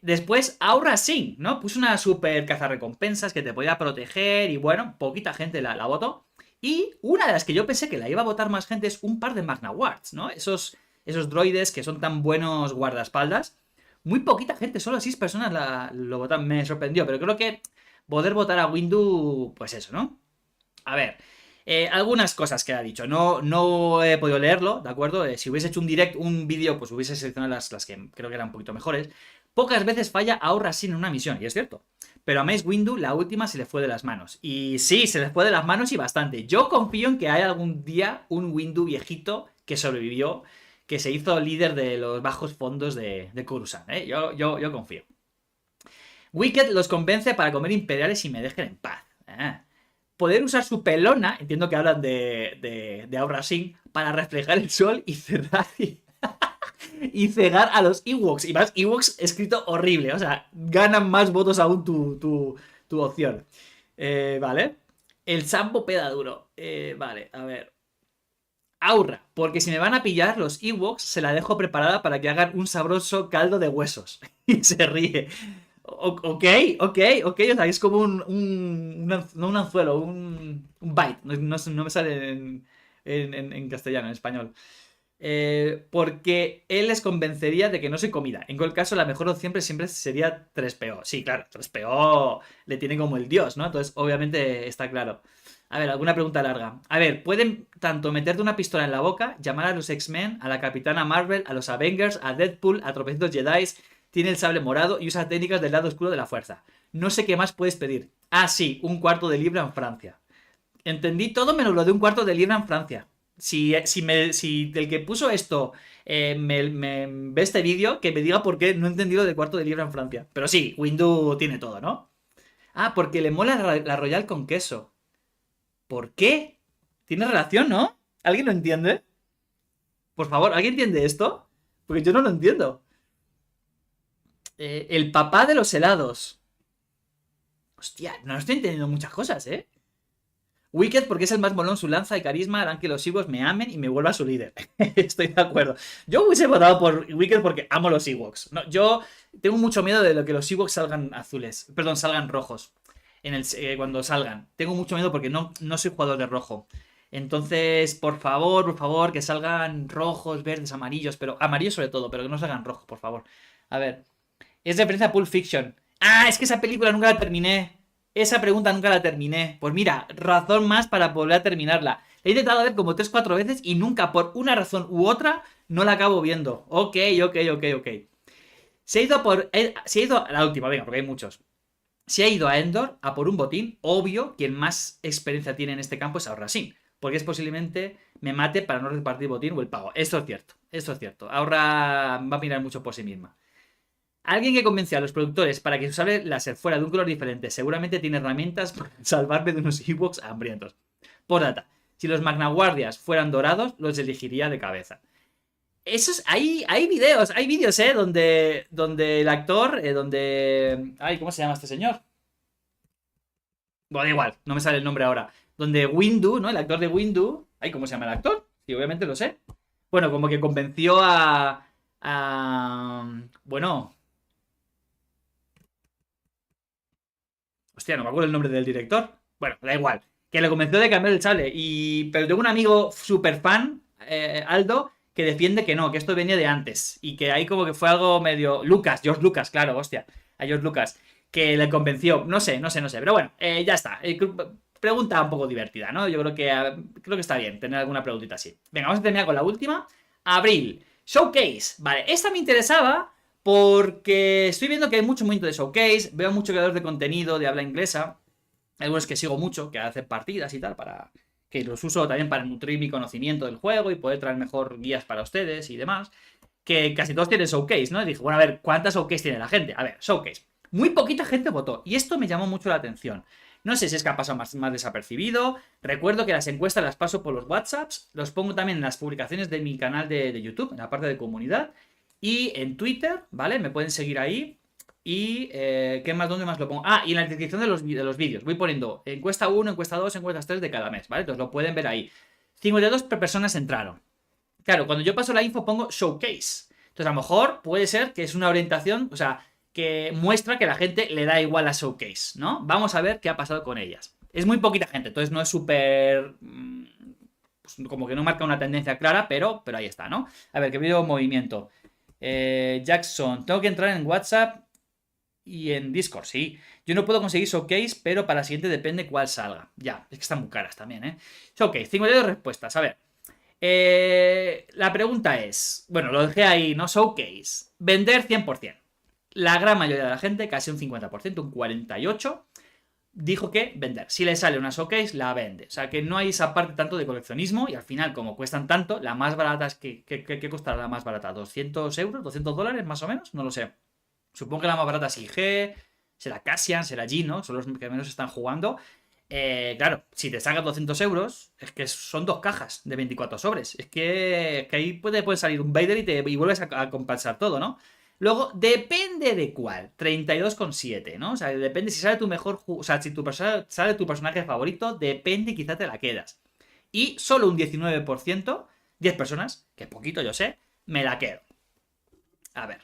Después, Aurra Singh, ¿no? Puso una super cazarrecompensas que te podía proteger y bueno, poquita gente la votó. Y una de las que yo pensé que la iba a votar más gente es un par de Magna Wards, ¿no? Esos droides que son tan buenos guardaespaldas. Muy poquita gente, solo 6 personas lo votan. Me sorprendió, pero creo que poder votar a Windu, pues eso, ¿no? A ver, algunas cosas que ha dicho. No he podido leerlo, ¿de acuerdo? Si hubiese hecho un vídeo, pues hubiese seleccionado las que creo que eran un poquito mejores. Pocas veces falla Aurra Singh en una misión, y es cierto. Pero a Mace Windu la última se le fue de las manos. Y sí, se le fue de las manos y bastante. Yo confío en que haya algún día un Windu viejito que sobrevivió, que se hizo líder de los bajos fondos de Coruscant, ¿eh? Yo confío. Wicket los convence para comer imperiales y me dejen en paz. Poder usar su pelona, entiendo que hablan de Aurra Singh, para reflejar el sol y cerrar y cegar a los Ewoks. Y más Ewoks escrito horrible. O sea, ganan más votos aún tu opción. Vale. El Sampo peda duro. Vale, a ver. Aurra, porque si me van a pillar los Ewoks, se la dejo preparada para que hagan un sabroso caldo de huesos. Y se ríe. Ok. O sea, es como no un anzuelo, un bite. No me sale en castellano, en español. Porque él les convencería de que no soy comida. En cualquier caso, la mejor opción siempre sería 3PO. Sí, claro, 3PO le tiene como el dios, ¿no? Entonces, obviamente está claro. A ver, alguna pregunta larga. A ver, ¿pueden tanto meterte una pistola en la boca, llamar a los X-Men, a la Capitana Marvel, a los Avengers, a Deadpool, a tropecientos Jedis, tiene el sable morado y usa técnicas del lado oscuro de la fuerza? No sé qué más puedes pedir. Ah, sí, un cuarto de libra en Francia. Entendí todo menos lo de un cuarto de libra en Francia. Si el que puso esto me ve este vídeo, que me diga por qué no entendí lo de cuarto de libra en Francia. Pero sí, Windu tiene todo, ¿no? Ah, porque le mola la Royal con queso. ¿Por qué? Tiene relación, ¿no? ¿Alguien lo entiende? Por favor, ¿alguien entiende esto? Porque yo no lo entiendo. El papá de los helados. Hostia, no estoy entendiendo muchas cosas, ¿eh? Wicked porque es el más molón, su lanza y carisma harán que los Ewoks me amen y me vuelva su líder. Estoy de acuerdo. Yo hubiese votado por Wicked porque amo los Ewoks. No, yo tengo mucho miedo de lo que los Ewoks salgan azules. Perdón, salgan rojos. Cuando salgan. Tengo mucho miedo porque no soy jugador de rojo. Entonces, por favor, que salgan rojos, verdes, amarillos. Pero amarillos sobre todo, pero que no salgan rojos, por favor. A ver. Es referencia a Pulp Fiction. Ah, es que esa película nunca la terminé. Esa pregunta nunca la terminé. Pues mira, razón más para volver a terminarla. La he intentado ver como 3 4 veces y nunca, por una razón u otra, no la acabo viendo. Ok. Se ha ido a la última, venga, porque hay muchos. Se ha ido a Endor a por un botín. Obvio, quien más experiencia tiene en este campo es Aurra Singh. Porque es posiblemente me mate para no repartir botín o el pago. Esto es cierto. Esto es cierto. Aurra va a mirar mucho por sí misma. Alguien que convenció a los productores para que su sable láser fuera de un color diferente seguramente tiene herramientas para salvarme de unos Ewoks hambrientos. Postdata. Si los Magnaguardias fueran dorados, los elegiría de cabeza. Hay vídeos, donde el actor, ay, ¿cómo se llama este señor? Bueno, da igual, no me sale el nombre ahora. Donde Windu, ¿no? El actor de Windu, ay, ¿cómo se llama el actor? Sí, obviamente lo sé. Bueno, como que convenció bueno, hostia, no me acuerdo el nombre del director. Bueno, da igual. Que le convenció de cambiar el sable. Pero tengo un amigo super fan, Aldo, que defiende que no, que esto venía de antes. Y que ahí como que fue algo medio. George Lucas, claro, hostia. A George Lucas. Que le convenció. No sé. Pero bueno, ya está. Pregunta un poco divertida, ¿no? Yo creo que está bien tener alguna preguntita así. Venga, vamos a terminar con la última. Abril. Showcase. Vale, esta me interesaba porque estoy viendo que hay mucho movimiento de Showcase. Veo mucho creador de contenido de habla inglesa. Algunos que sigo mucho, que hacen partidas y tal, que los uso también para nutrir mi conocimiento del juego y poder traer mejor guías para ustedes y demás. Que casi todos tienen Showcase, ¿no? Y dije, bueno, a ver, ¿cuántas Showcase tiene la gente? A ver, Showcase. Muy poquita gente votó. Y esto me llamó mucho la atención. No sé si es que ha pasado más desapercibido. Recuerdo que las encuestas las paso por los WhatsApps. Los pongo también en las publicaciones de mi canal de YouTube, en la parte de comunidad. Y en Twitter, ¿vale? Me pueden seguir ahí. Y, ¿qué más? ¿Dónde más lo pongo? Ah, y en la descripción de los vídeos. Voy poniendo encuesta 1, encuesta 2, encuestas 3 de cada mes, ¿vale? Entonces lo pueden ver ahí. 52 personas entraron. Claro, cuando yo paso la info pongo showcase. Entonces a lo mejor puede ser que es una orientación, o sea, que muestra que la gente le da igual a showcase, ¿no? Vamos a ver qué ha pasado con ellas. Es muy poquita gente, entonces no es súper... Pues como que no marca una tendencia clara, pero ahí está, ¿no? A ver, que veo movimiento. Jackson, tengo que entrar en WhatsApp y en Discord, sí. Yo no puedo conseguir Showcase, pero para la siguiente depende cuál salga. Ya, es que están muy caras también, ¿eh? Showcase, 52 respuestas. A ver. La pregunta es, bueno, lo dejé ahí, ¿no? Showcase. Vender 100%. La gran mayoría de la gente, casi un 50%, un 48%, dijo que vender. Si le sale una Showcase, la vende. O sea, que no hay esa parte tanto de coleccionismo y al final, como cuestan tanto, la más barata es que... ¿Qué costará la más barata? ¿200 euros? ¿200 dólares más o menos? No lo sé. Supongo que la más barata es IG, será Cassian, será G, ¿no? Son los que menos están jugando. Claro, si te sacas 200 euros, es que son 2 cajas de 24 sobres. Es que ahí puede salir un Vader y vuelves a compensar todo, ¿no? Luego, depende de cuál. 32,7, ¿no? O sea, depende si sale tu mejor... O sea, si sale tu personaje favorito, depende, quizá te la quedas. Y solo un 19%, 10 personas, que poquito yo sé, me la quedo. A ver.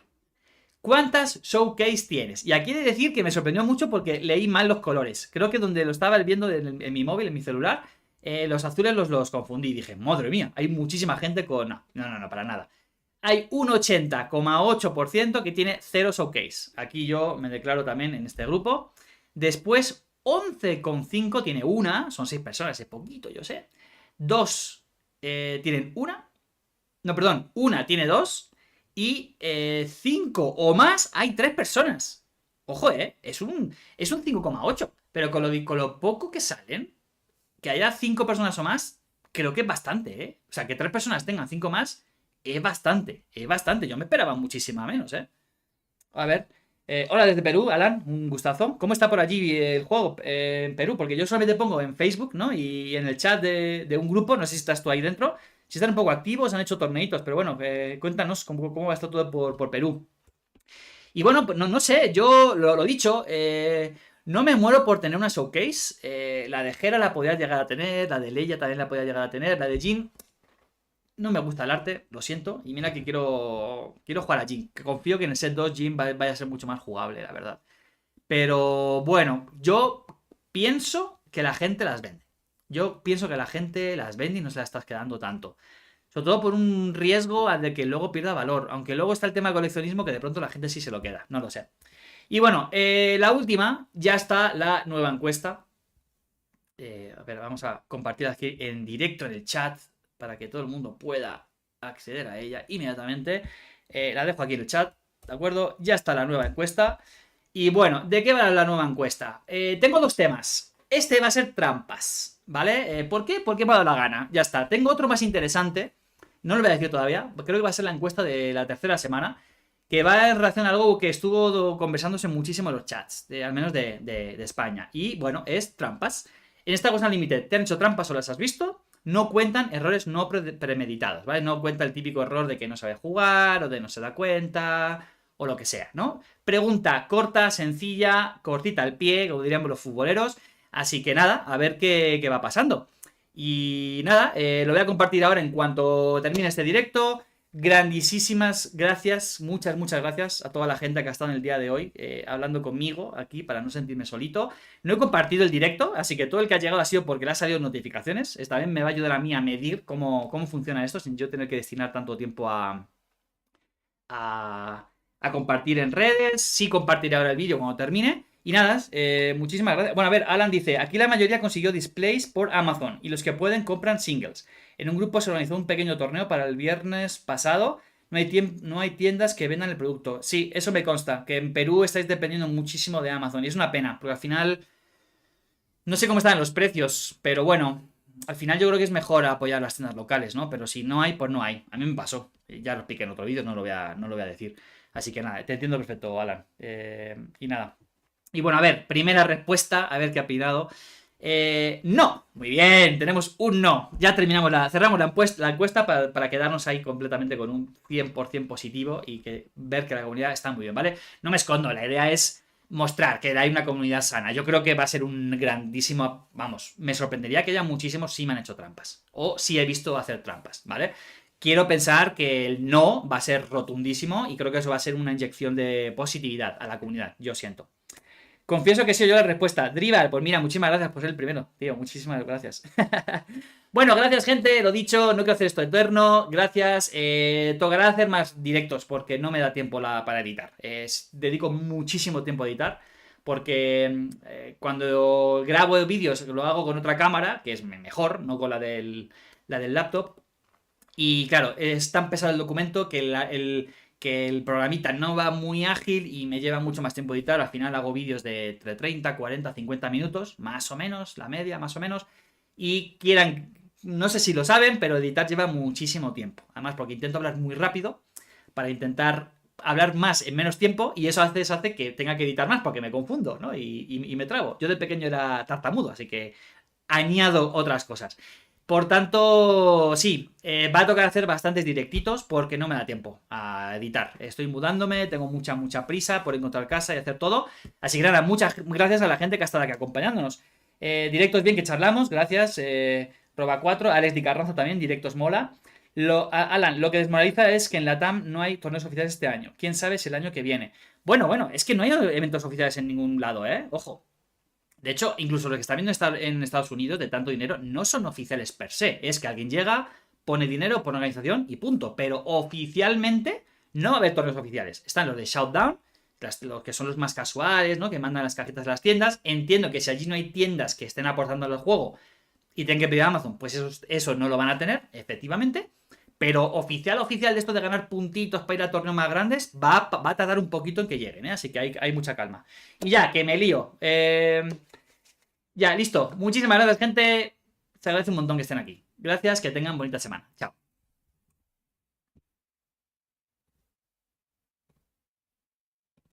¿Cuántas Showcase tienes? Y aquí he de decir que me sorprendió mucho porque leí mal los colores. Creo que donde lo estaba viendo en mi móvil, en mi celular, los azules los confundí. Dije, madre mía, hay muchísima gente con... No, para nada. Hay un 80,8% que tiene 0 Showcase. Aquí yo me declaro también en este grupo. Después, 11,5 tiene una, son 6 personas, es poquito, yo sé. 2 tienen una, no, perdón, una tiene 2 y 5 o más hay 3 personas. Ojo, es un 5,8, pero con lo poco que salen, que haya 5 personas o más, creo que es bastante, O sea, que 3 personas tengan 5 más, es bastante, es bastante. Yo me esperaba muchísima menos, A ver. Hola desde Perú, Alan, un gustazo. ¿Cómo está por allí el juego en Perú? Porque yo solamente pongo en Facebook, ¿no? Y en el chat de un grupo, no sé si estás tú ahí dentro. Si están un poco activos, han hecho torneitos, pero bueno, cuéntanos cómo va esto todo por Perú. Y bueno, pues no sé, yo lo dicho, no me muero por tener una showcase. La de Hera la podía llegar a tener, la de Leia también la podía llegar a tener, la de Jin. No me gusta el arte, lo siento. Y mira que quiero jugar a Jin. Que confío que en el set 2 Jin vaya a ser mucho más jugable, la verdad. Pero bueno, yo pienso que la gente las vende. Yo pienso que la gente las vende y no se las estás quedando tanto. Sobre todo por un riesgo al de que luego pierda valor. Aunque luego está el tema de coleccionismo que de pronto la gente sí se lo queda. No lo sé. Y bueno, la última, ya está la nueva encuesta. A ver, vamos a compartir aquí en directo en el chat para que todo el mundo pueda acceder a ella inmediatamente. La dejo aquí en el chat, ¿de acuerdo? Ya está la nueva encuesta. Y bueno, ¿de qué va la nueva encuesta? Tengo 2 temas. Este va a ser trampas, ¿vale? ¿Por qué? Porque me ha dado la gana. Ya está. Tengo otro más interesante. No lo voy a decir todavía. Creo que va a ser la encuesta de la tercera semana. Que va en relación a algo que estuvo conversándose muchísimo en los chats. Al menos de España. Y bueno, es trampas. En esta cosa límite, ¿te han hecho trampas o las has visto? No cuentan errores no premeditados, ¿vale? No cuenta el típico error de que no sabe jugar o de no se da cuenta o lo que sea, ¿no? Pregunta corta, sencilla, cortita al pie, como diríamos los futboleros. Así que nada, a ver qué va pasando. Y nada, lo voy a compartir ahora en cuanto termine este directo. Grandísimas gracias, muchas gracias a toda la gente que ha estado en el día de hoy hablando conmigo aquí para no sentirme solito. No he compartido el directo, así que todo el que ha llegado ha sido porque le ha salido notificaciones. Esta vez me va a ayudar a mí a medir cómo funciona esto sin yo tener que destinar tanto tiempo a compartir en redes. Sí compartiré ahora el vídeo cuando termine. Y nada, muchísimas gracias. Bueno, a ver, Alan dice, aquí la mayoría consiguió displays por Amazon y los que pueden compran singles. En un grupo se organizó un pequeño torneo para el viernes pasado. No hay tiendas que vendan el producto. Sí, eso me consta, que en Perú estáis dependiendo muchísimo de Amazon y es una pena, porque al final no sé cómo están los precios, pero bueno, al final yo creo que es mejor apoyar las tiendas locales, ¿no? Pero si no hay, pues no hay. A mí me pasó. Ya lo expliqué en otro vídeo, no lo voy a decir. Así que nada, te entiendo perfecto, Alan. Y nada. Y bueno, a ver, primera respuesta, a ver qué ha pidado. No, muy bien, tenemos un no. Ya cerramos la encuesta para quedarnos ahí completamente con un 100% positivo y ver que la comunidad está muy bien, ¿vale? No me escondo, la idea es mostrar que hay una comunidad sana. Yo creo que va a ser un grandísimo, vamos, me sorprendería que haya muchísimos si me han hecho trampas o si he visto hacer trampas, ¿vale? Quiero pensar que el no va a ser rotundísimo y creo que eso va a ser una inyección de positividad a la comunidad, yo siento. Confieso que he sido yo la respuesta. Drival, pues mira, muchísimas gracias por ser el primero, tío. Muchísimas gracias. Bueno, gracias, gente. Lo dicho, no quiero hacer esto eterno. Gracias. Tocará hacer más directos porque no me da tiempo para editar. Dedico muchísimo tiempo a editar. Porque cuando grabo vídeos lo hago con otra cámara, que es mejor, no con la del laptop. Y claro, es tan pesado el documento que el programita no va muy ágil y me lleva mucho más tiempo editar. Al final hago vídeos de entre 30, 40, 50 minutos, más o menos, la media, más o menos. Y no sé si lo saben, pero editar lleva muchísimo tiempo. Además, porque intento hablar muy rápido para intentar hablar más en menos tiempo y eso a veces hace que tenga que editar más porque me confundo, ¿no? Y me trago. Yo de pequeño era tartamudo, así que añado otras cosas. Por tanto, sí, va a tocar hacer bastantes directitos porque no me da tiempo a editar. Estoy mudándome, tengo mucha prisa por encontrar casa y hacer todo. Así que nada, muchas gracias a la gente que ha estado aquí acompañándonos. Directos bien que charlamos, gracias. Proba 4, Alex Di Carranza también, directos mola. Alan, lo que desmoraliza es que en la TAM no hay torneos oficiales este año. ¿Quién sabe si el año que viene? Bueno, es que no hay eventos oficiales en ningún lado, Ojo. De hecho, incluso los que están viendo en Estados Unidos de tanto dinero no son oficiales per se. Es que alguien llega, pone dinero, pone organización y punto. Pero oficialmente no va a haber torneos oficiales. Están los de Shoutdown, los que son los más casuales, ¿no? Que mandan las cajitas de las tiendas. Entiendo que si allí no hay tiendas que estén aportando al juego y tienen que pedir a Amazon, pues eso no lo van a tener, efectivamente. Pero oficial de esto de ganar puntitos para ir a torneos más grandes, va a tardar un poquito en que lleguen, ¿eh? Así que hay mucha calma. Y ya, que me lío. Ya, listo. Muchísimas gracias, gente. Se agradece un montón que estén aquí. Gracias, que tengan bonita semana. Chao.